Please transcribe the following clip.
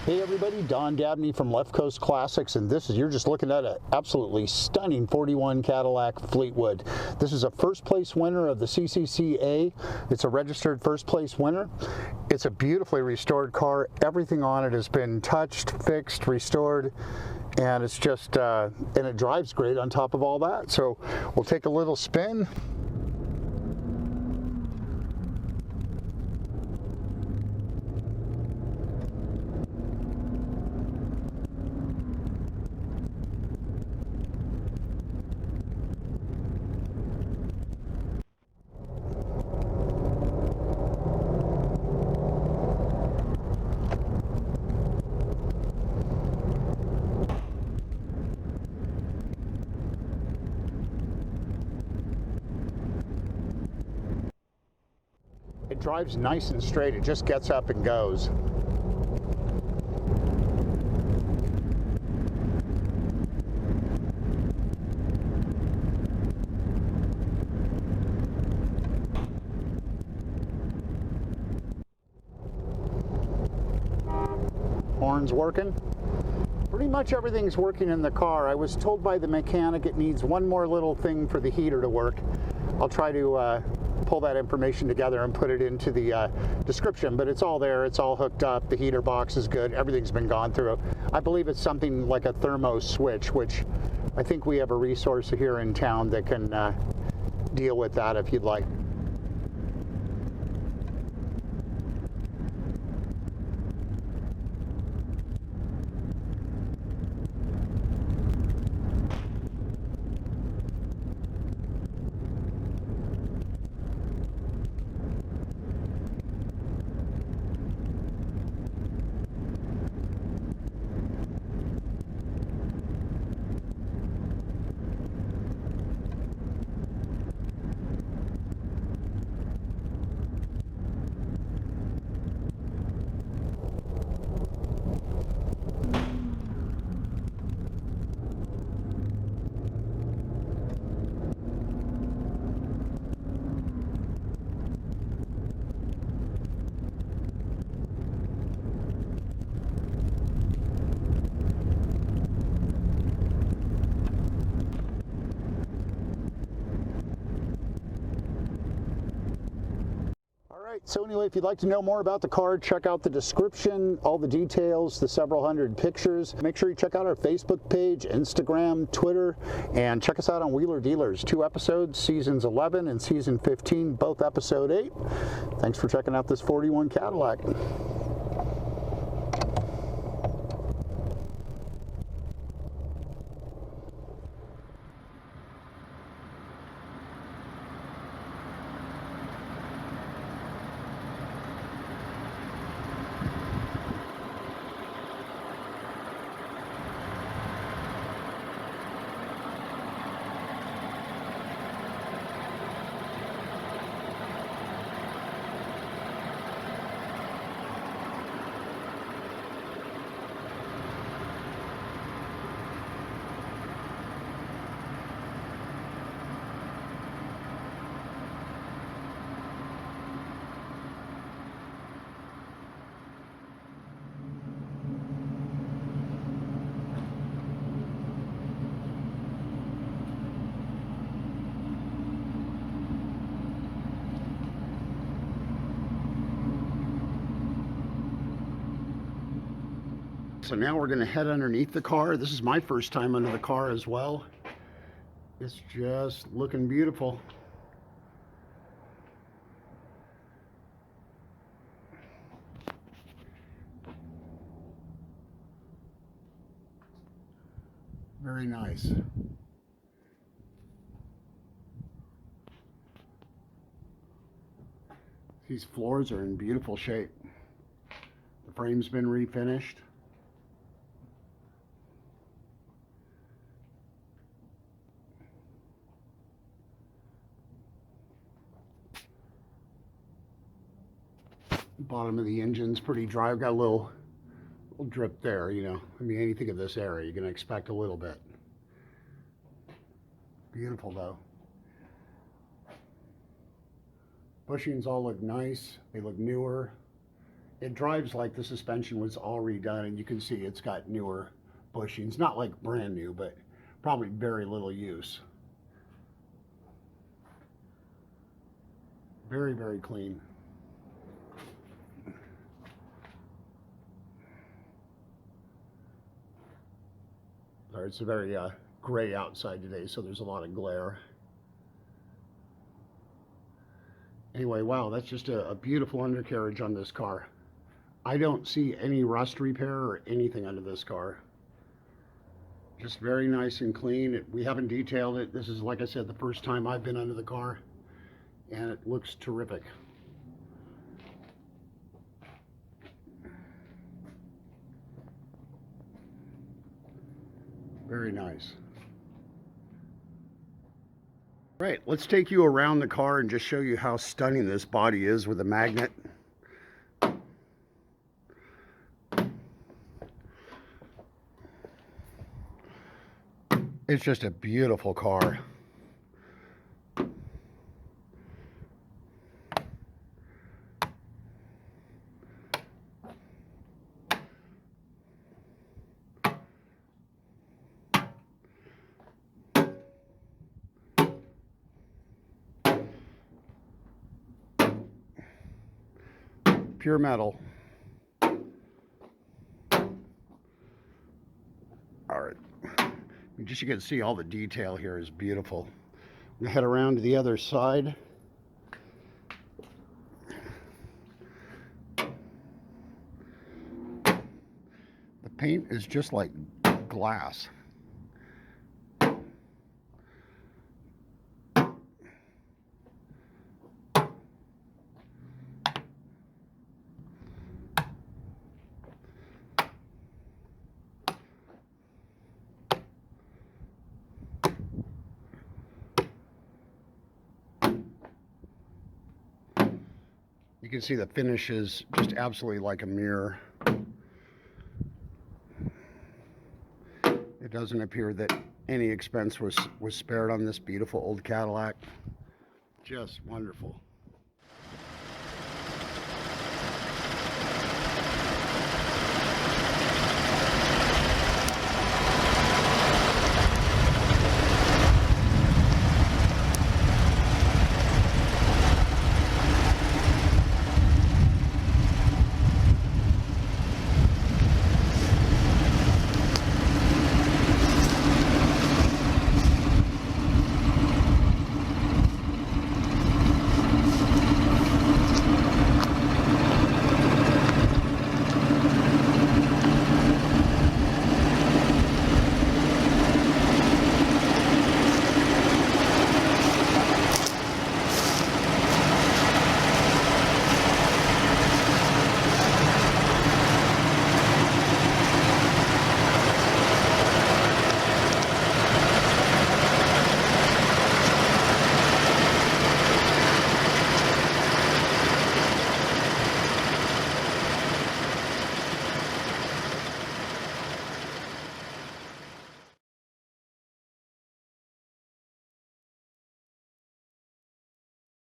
Hey everybody, Don Dabney from Left Coast Classics, and you're just looking at an absolutely stunning 41 Cadillac Fleetwood. This is a first place winner of the CCCA. It's a registered first place winner. It's a beautifully restored car. Everything on it has been touched, fixed, restored, and it's just, and it drives great on top of all that. So we'll take a little spin. It drives nice and straight. It just gets up and goes. Horns working. Pretty much everything's working in the car. I was told by the mechanic it needs one more little thing for the heater to work. I'll try to pull that information together and put it into the description, but it's all there, it's all hooked up, the heater box is good, everything's been gone through. I believe it's something like a thermo switch, which I think we have a resource here in town that can deal with that if you'd like. So anyway, if you'd like to know more about the car, check out the description, all the details, the several hundred pictures. Make sure you check out our Facebook page, Instagram, Twitter, and check us out on Wheeler Dealers. 2 episodes, seasons 11 and season 15, both episode 8. Thanks for checking out this 41 Cadillac. So now we're going to head underneath the car. This is my first time under the car as well. It's just looking beautiful. Very nice. These floors are in beautiful shape. The frame's been refinished. Bottom of the engine's pretty dry. I've got a little drip there, you know. I mean, anything of this area, you're going to expect a little bit. Beautiful, though. Bushings all look nice. They look newer. It drives like the suspension was all redone, and you can see it's got newer bushings. Not like brand new, but probably very little use. Very, very clean. Sorry, it's a very gray outside today, so there's a lot of glare. Anyway, wow, that's just a beautiful undercarriage on this car. I don't see any rust repair or anything under this car. Just very nice and clean. We haven't detailed it. This is, like I said, the first time I've been under the car, and it looks terrific. Very nice. Right, let's take you around the car and just show you how stunning this body is with a magnet. It's just a beautiful car. Pure metal. All right. Just you can see all the detail here is beautiful. I'm gonna head around to the other side. The paint is just like glass. You can see the finish is just absolutely like a mirror. It doesn't appear that any expense was spared on this beautiful old Cadillac. Just wonderful.